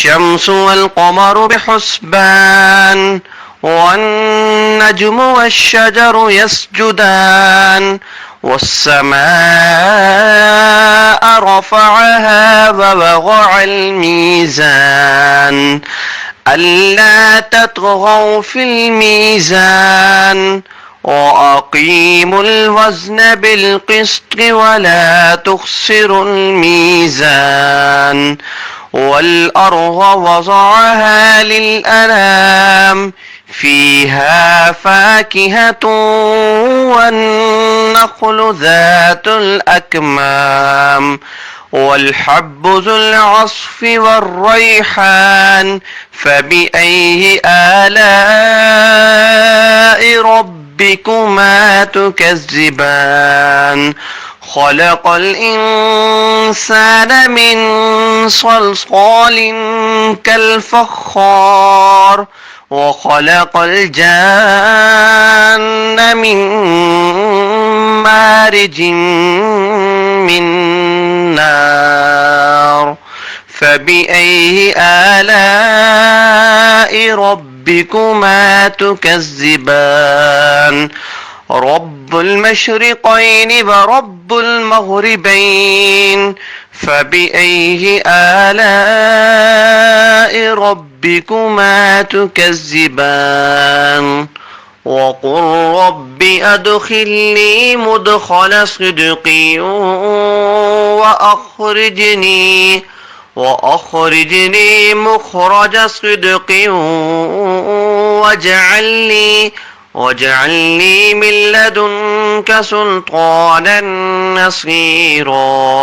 والشمس والقمر بحسبان والنجم والشجر يسجدان والسماء رفعها ووضع الميزان ألا تطغوا في الميزان وأقيموا الوزن بالقسط ولا تخسروا الميزان والأرض وضعها للأنام فيها فاكهة والنخل ذات الأكمام والحب ذو العصف والريحان فبأي آلاء ربكما تكذبان خلق الإنسان من صلصال كالفخار وخلق الجان من مارج من نار فبأي آلاء ربكما تكذبان رب المشرقين ورب المغربين فبأي آلاء ربكما تكذبان وقل رب أدخلني مدخل صدق وأخرجني مخرج صدق واجعلني من لدنك سلطانا نصيرا